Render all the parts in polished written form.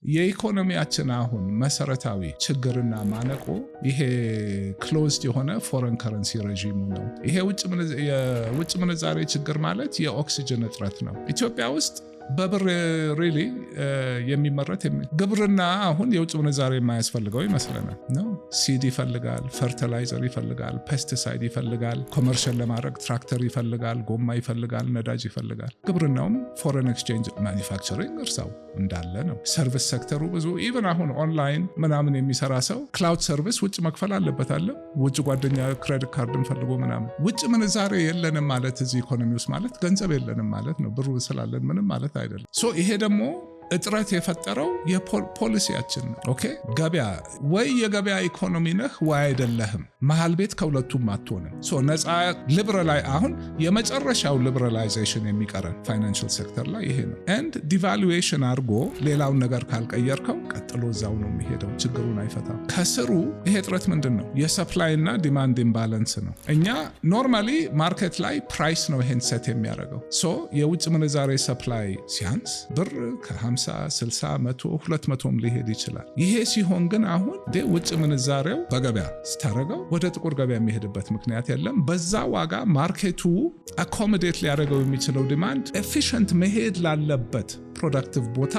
የኢኮኖሚያችን አሁን መሰረታዊ ችግርና ማነቆ ይሄ ክሎዝድ የሆነ ፎረን ከረንሲ ሬጂሙ ነው። ይሄ የውጭ ምንዛሬ ችግር ማለት የኦክሲጅን እጥረት ነው። ኢትዮጵያ ውስጥ በብር ሪሊ የሚመረት ግብርና አሁን የውጭ ምንዛሬ የማያስፈልገው ይመስለናል ነው። ሲድ ይፈልጋል፣ ፈርቲላይዘር ይፈልጋል፣ ፔስቲሳይድ ይፈልጋል፣ ኮመርሻል ለማድረግ ትራክተር ይፈልጋል፣ ጎማ ይፈልጋል፣ ነዳጅ ይፈልጋል። ግብርናውም ፎሬን ኤክስቼንጅ ማኒፋክቸሪንግ እርሳው እንዳለ ነው። ሰርቪስ ሴክተሩ ብዙ ኢቨን አሁን ኦንላይን ምናምን የሚሰራ ሰው ክላውድ ሰርቪስ ውጭ መክፈል አለበት አለ። ውጭ ጓደኛ ክሬዲት ካርድን ፈልጎ ምናምን። ውጭ ምንዛሬ የለንም ማለት እዚህ ኢኮኖሚ ውስጥ ማለት ገንዘብ የለንም ማለት ነው። ብሩ ስላለን ምንም ማለት አይደለም። ይሄ ደግሞ እጥረት የፈጠረው የፖሊሲያችን ነው። ኦኬ ገበያ ወይ የገበያ ኢኮኖሚ ነህ ወይ አይደለህም። መሃል ቤት ከሁለቱም አትሆንም። ነፃ ሊበራላይ አሁን የመጨረሻው ሊበራላይዜሽን የሚቀረን ፋይናንሻል ሴክተር ላይ ይሄ ነው። ኤንድ ዲቫሉዌሽን አድርጎ ሌላውን ነገር ካልቀየርከው ቀጥሎ እዛው ነው የሚሄደው። ችግሩን አይፈታም። ከስሩ ይሄ እጥረት ምንድን ነው? የሰፕላይ እና ዲማንድ ኢምባላንስ ነው። እኛ ኖርማሊ ማርኬት ላይ ፕራይስ ነው ይሄን ሴት የሚያደርገው። የውጭ ምንዛሬ ሰፕላይ ሲያንስ ብር ከ50 60 100 200 ሊሄድ ይችላል። ይሄ ሲሆን ግን አሁን ውጭ ምንዛሬው በገበያ ስታረገው ወደ ጥቁር ገበያ የሚሄድበት ምክንያት የለም። በዛ ዋጋ ማርኬቱ አኮሞዴት ሊያደርገው የሚችለው ዲማንድ ኤፊሽንት መሄድ ላለበት ፕሮዳክቲቭ ቦታ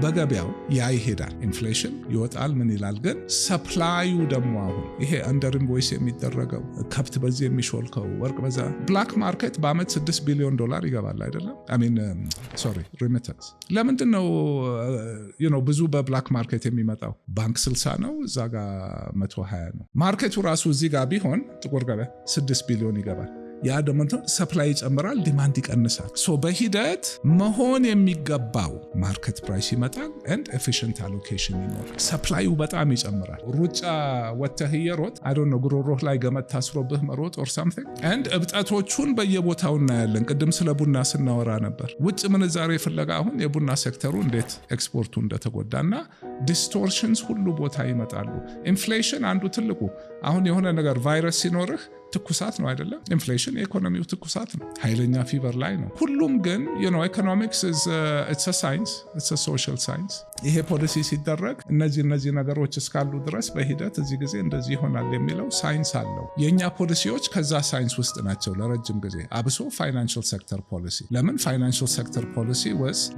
በገበያው ያ ይሄዳል። ኢንፍሌሽን ይወጣል። ምን ይላል ግን ሰፕላዩ ደግሞ አሁን ይሄ አንደር ኢንቮይስ የሚደረገው ከብት በዚህ የሚሾልከው ወርቅ በዛ ብላክ ማርኬት በአመት $6 ቢሊዮን ይገባል አይደለም? ሪሚተንስ ለምንድን ነው ብዙ በብላክ ማርኬት የሚመጣው? ባንክ 60 ነው፣ እዛ ጋር 120 ነው። ማርኬቱ ራሱ እዚህ ጋር ቢሆን ጥቁር ገበያ $6 ቢሊዮን ይገባል። ያ ደግሞ ሰፕላይ ይጨምራል፣ ዲማንድ ይቀንሳል። በሂደት መሆን የሚገባው ማርኬት ፕራይስ ይመጣል and efficient allocation ይኖራል። ሰፕላዩ በጣም ይጨምራል። ሩጫ ወተህ እየሮጥ ጉሮሮህ ላይ ገመድ ታስሮብህ መሮጥ or something and እብጠቶቹን በየቦታው እናያለን። ቅድም ስለ ቡና ስናወራ ነበር። ውጭ ምንዛሬ ፍለጋ አሁን የቡና ሴክተሩ እንዴት ኤክስፖርቱ እንደተጎዳና ዲስቶርሽንስ ሁሉ ቦታ ይመጣሉ። ኢንፍሌሽን አንዱ ትልቁ አሁን የሆነ ነገር ቫይረስ ሲኖርህ ትኩሳት ነው አይደለም? ኢንፍሌሽን የኢኮኖሚው ትኩሳት ነው። ኃይለኛ ፊቨር ላይ ነው። ሁሉም ግን ኢኮኖሚክስ it's a science, it's a social science። ይሄ ፖሊሲ ሲደረግ እነዚህ ነገሮች እስካሉ ድረስ በሂደት እዚህ ጊዜ እንደዚህ ይሆናል የሚለው ሳይንስ አለው። የኛ ፖሊሲዎች ከዛ ሳይንስ ውስጥ ናቸው ለረጅም ጊዜ። አብሶ ፋይናንሻል ሴክተር ፖሊሲ። ለምን ፋይናንሻል ሴክተር ፖሊሲ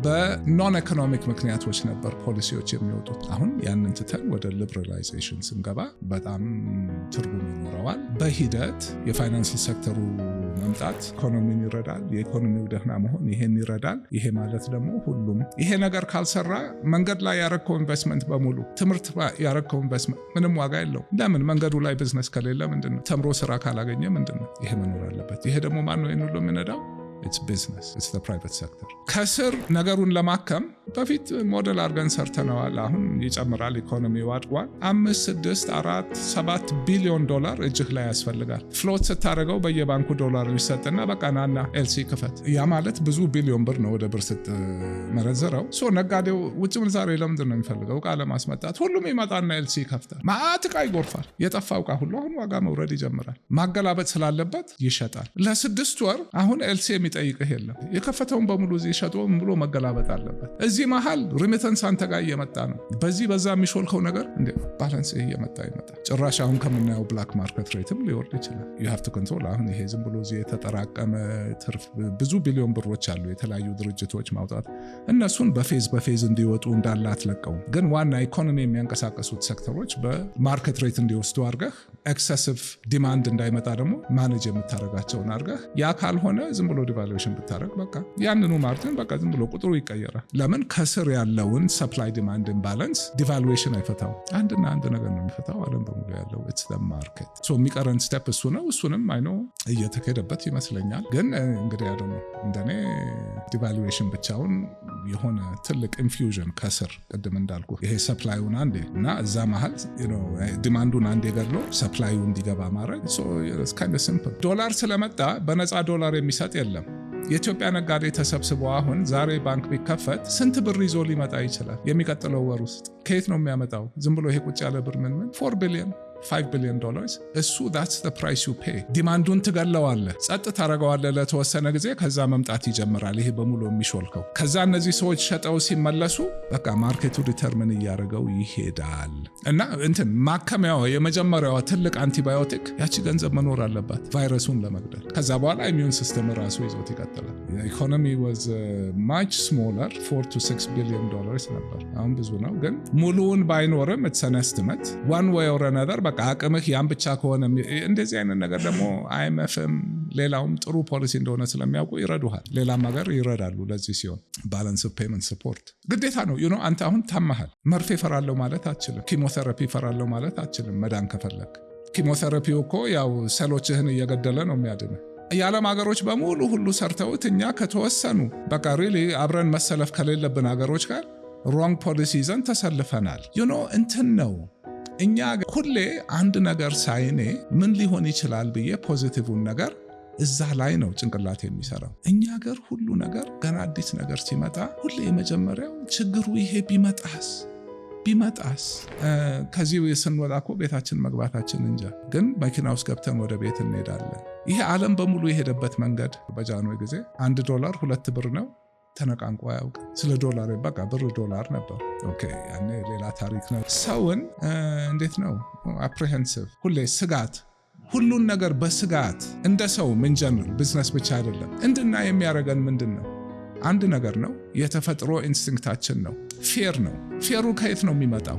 በኖን ኢኮኖሚክ ምክንያቶች ነበር ፖሊሲዎች የሚወጡት። አሁን ያንን ትተን ወደ ሊበራላይዜሽን ስንገባ በጣም ትርጉም ይኖረዋል። በሂደት የፋይናንሻል ሴክተሩ መምጣት ኢኮኖሚን ይረዳል። የኢኮኖሚው ደህና መሆን ይሄን ይረዳል። ይሄ ማለት ደግሞ ሁሉም ይሄ ነገር ካልሰራ መንገድ ላይ ያረከው ኢንቨስትመንት በሙሉ ትምህርት ያረከው ኢንቨስትመንት ምንም ዋጋ የለው። ለምን መንገዱ ላይ ቢዝነስ ከሌለ ምንድነው? ተምሮ ስራ ካላገኘ ምንድነው? ይሄ መኖር አለበት። ይሄ ደግሞ ማን ነው ይሄን ሁሉ የሚነዳው? It's business, it's the private sector። ከስር ነገሩን ለማከም በፊት ሞዴል አድርገን ሰርተነዋል። አሁን ይጨምራል፣ ኢኮኖሚው አድጓል። 5 6 4 7 ቢሊዮን ዶላር እጅህ ላይ ያስፈልጋል። ፍሎት ስታደርገው በየባንኩ ዶላር ይሰጥና በቃ ናና ኤልሲ ክፈት። ያ ማለት ብዙ ቢሊዮን ብር ነው ወደ ብር ስትመረዘረው። ነጋዴው ውጭ ምንዛሬ ለምንድን ነው የሚፈልገው? ዕቃ ለማስመጣት። ሁሉም ይመጣና ኤልሲ ይከፍታል። ማአት ዕቃ ይጎርፋል። የጠፋው ዕቃ ሁሉ አሁን ዋጋ መውረድ ይጀምራል። ማገላበጥ ስላለበት ይሸጣል። ለ6 ወር አሁን ኤልሲ የሚጠይቅህ የለም። የከፈተውን በሙሉ እዚህ ሸጦ ብሎ መገላበጥ አለበት። እዚህ መሃል ሪሚተንስ አንተ ጋር እየመጣ ነው። በዚህ በዛ የሚሾልከው ነገር እንዴ ባላንስ እየመጣ ይመጣል። ጭራሽ አሁን ከምናየው ብላክ ማርኬት ሬትም ሊወርድ ይችላል። you have to control። አሁን ይሄ ዝም ብሎ እዚህ የተጠራቀመ ትርፍ ብዙ ቢሊዮን ብሮች አሉ የተለያዩ ድርጅቶች ማውጣት፣ እነሱን በፌዝ እንዲወጡ እንዳለ አትለቀውም። ግን ዋና ኢኮኖሚ የሚያንቀሳቀሱት ሴክተሮች በማርኬት ሬት እንዲወስዱ አድርገህ ኤክሰሲቭ ዲማንድ እንዳይመጣ ደግሞ ማኔጅ የምታደርጋቸውን አድርገህ ያ ካልሆነ ዝም ብሎ ዲቫሉዌሽን ብታደርግ በቃ ያንኑ ማርጂን በቃ ዝም ብሎ ቁጥሩ ይቀየራል። ለምን ከስር ያለውን ሰፕላይ ዲማንድ ኢምባላንስ ዲቫሉዌሽን አይፈታው። አንድና አንድ ነገር ነው የሚፈታው ዓለም በሙሉ ያለው it's the market። የሚቀረን ስቴፕ እሱ ነው። እሱንም አይኖ እየተከደበት ይመስለኛል። ግን እንግዲህ ያለው እንደኔ ዲቫሉዌሽን ብቻውን የሆነ ትልቅ ኢንፊውዥን ከስር ቅድም እንዳልኩ ይሄ ሰፕላዩን አንዴ እና እዛ መሃል ዲማንዱን አንዴ ገድሎ ሰፕላዩ እንዲገባ ማድረግ it's kind of simple። ዶላር ስለመጣ በነፃ ዶላር የሚሰጥ የለም። የኢትዮጵያ ነጋዴ ተሰብስበው አሁን ዛሬ ባንክ ቢከፈት ስንት ብር ይዞ ሊመጣ ይችላል? የሚቀጥለው ወር ውስጥ ከየት ነው የሚያመጣው? ዝም ብሎ ይሄ ቁጭ ያለ ብር ምን 4 ቢሊዮን $5 billion እሱ that's the price you pay። ዲማንዱን ትገለዋለህ፣ ጸጥ ታደርገዋለህ ለተወሰነ ጊዜ፣ ከዛ መምጣት ይጀምራል ይሄ በሙሉ የሚሾልከው። ከዛ እነዚህ ሰዎች ሸጠው ሲመለሱ በቃ ማርኬቱ ዲተርሚን እያደረገው ይሄዳል። እና እንትን ማከሚያዋ የመጀመሪያዋ ትልቅ አንቲባዮቲክ ያቺ ገንዘብ መኖር አለባት ቫይረሱን ለመግደል። ከዛ በኋላ ኢሚዩን ሲስተም ራሱ ይዞት ይቀጥላል። ኢኮኖሚ was much smaller $4 to $6 billion ነበር። አሁን ብዙ ነው ግን ሙሉውን ባይኖርም it's an estimate one way or another። በቃ አቅምህ ያን ብቻ ከሆነ እንደዚህ አይነት ነገር ደግሞ IMFም ሌላውም ጥሩ ፖሊሲ እንደሆነ ስለሚያውቁ ይረዱሃል። ሌላም ሀገር ይረዳሉ። ለዚህ ሲሆን ባላንስ ኦፍ ፔመንት ሰፖርት ግዴታ ነው። አንተ አሁን ታመሃል፣ መርፌ ፈራለሁ ማለት አትችልም። ኪሞቴራፒ ፈራለሁ ማለት አትችልም። መዳን ከፈለግ ኪሞቴራፒው እኮ ያው ሴሎችህን እየገደለ ነው የሚያድንህ። የዓለም ሀገሮች በሙሉ ሁሉ ሰርተውት እኛ ከተወሰኑ በቃ ሪሊ አብረን መሰለፍ ከሌለብን ሀገሮች ጋር ሮንግ ፖሊሲ ይዘን ተሰልፈናል። እንትን ነው እኛ ሁሌ አንድ ነገር ሳይኔ ምን ሊሆን ይችላል ብዬ ፖዚቲቭን ነገር እዛ ላይ ነው ጭንቅላት የሚሰራው። እኛ ሀገር ሁሉ ነገር ገና አዲስ ነገር ሲመጣ ሁሌ የመጀመሪያው ችግሩ ይሄ ቢመጣስ ከዚህ ስንወጣ እኮ ቤታችን መግባታችን እንጃ፣ ግን መኪና ውስጥ ገብተን ወደ ቤት እንሄዳለን። ይሄ ዓለም በሙሉ የሄደበት መንገድ በጃንሆይ ጊዜ $1 2 ብር ነው። ተነቃንቆ ያውቅ ስለ ዶላር በቃ ብር ዶላር ነበር። ኦኬ ያኔ ሌላ ታሪክ ነው። ሰውን እንዴት ነው አፕሪሄንሲቭ፣ ሁሌ ስጋት፣ ሁሉን ነገር በስጋት እንደ ሰው ምን ጀነራል ቢዝነስ ብቻ አይደለም እንድና የሚያደርገን ምንድን ነው? አንድ ነገር ነው፣ የተፈጥሮ ኢንስቲንክታችን ነው። ፌር ነው። ፌሩ ከየት ነው የሚመጣው?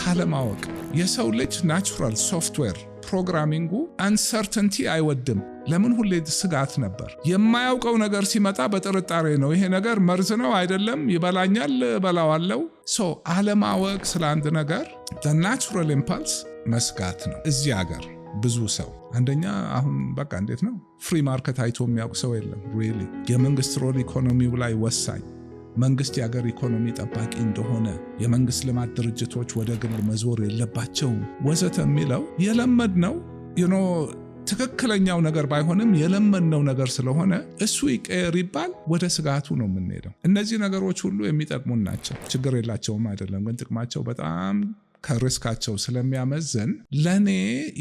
ካለማወቅ። የሰው ልጅ ናቹራል ሶፍትዌር ፕሮግራሚንጉ አንሰርተንቲ አይወድም። ለምን? ሁሌ ስጋት ነበር። የማያውቀው ነገር ሲመጣ በጥርጣሬ ነው። ይሄ ነገር መርዝ ነው አይደለም፣ ይበላኛል፣ በላዋለው። አለማወቅ ስለ አንድ ነገር ናቹራል ኢምፓልስ መስጋት ነው። እዚህ ሀገር ብዙ ሰው አንደኛ አሁን በቃ እንዴት ነው ፍሪ ማርኬት አይቶ የሚያውቅ ሰው የለም። ሪሊ የመንግስት ሮል ኢኮኖሚው ላይ ወሳኝ፣ መንግስት የሀገር ኢኮኖሚ ጠባቂ እንደሆነ፣ የመንግስት ልማት ድርጅቶች ወደ ግል መዞር የለባቸውም ወዘተ የሚለው የለመድነው ትክክለኛው ነገር ባይሆንም የለመድነው ነገር ስለሆነ እሱ ይቀየር ይባል ወደ ስጋቱ ነው የምንሄደው። እነዚህ ነገሮች ሁሉ የሚጠቅሙን ናቸው፣ ችግር የላቸውም አይደለም፣ ግን ጥቅማቸው በጣም ከሪስካቸው ስለሚያመዝን ለኔ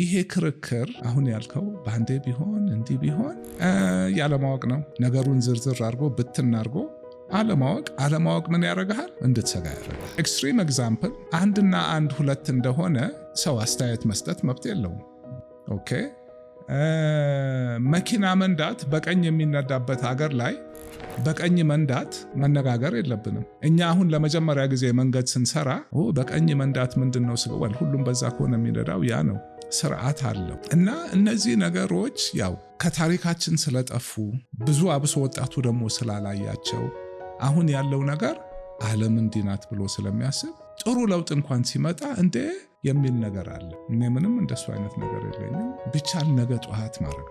ይሄ ክርክር አሁን ያልከው በአንዴ ቢሆን እንዲህ ቢሆን ያለማወቅ ነው። ነገሩን ዝርዝር አድርጎ ብትን አድርጎ አለማወቅ ምን ያደርግሃል? እንድትሰጋ ያደርጋል። ኤክስትሪም ኤግዛምፕል 1 እና 1 2 እንደሆነ ሰው አስተያየት መስጠት መብት የለውም። ኦኬ መኪና መንዳት በቀኝ የሚነዳበት ሀገር ላይ በቀኝ መንዳት መነጋገር የለብንም። እኛ አሁን ለመጀመሪያ ጊዜ መንገድ ስንሰራ በቀኝ መንዳት ምንድነው ስገዋል? ሁሉም በዛ ከሆነ የሚነዳው ያ ነው። ስርዓት አለው። እና እነዚህ ነገሮች ያው ከታሪካችን ስለጠፉ ብዙ አብሶ ወጣቱ ደግሞ ስላላያቸው አሁን ያለው ነገር ዓለም እንዲህ ናት ብሎ ስለሚያስብ ጥሩ ለውጥ እንኳን ሲመጣ እንዴ የሚል ነገር አለ። እኔ ምንም እንደሱ አይነት ነገር የለኝም። ቢቻል ነገ ጠዋት ማድረግ ነው።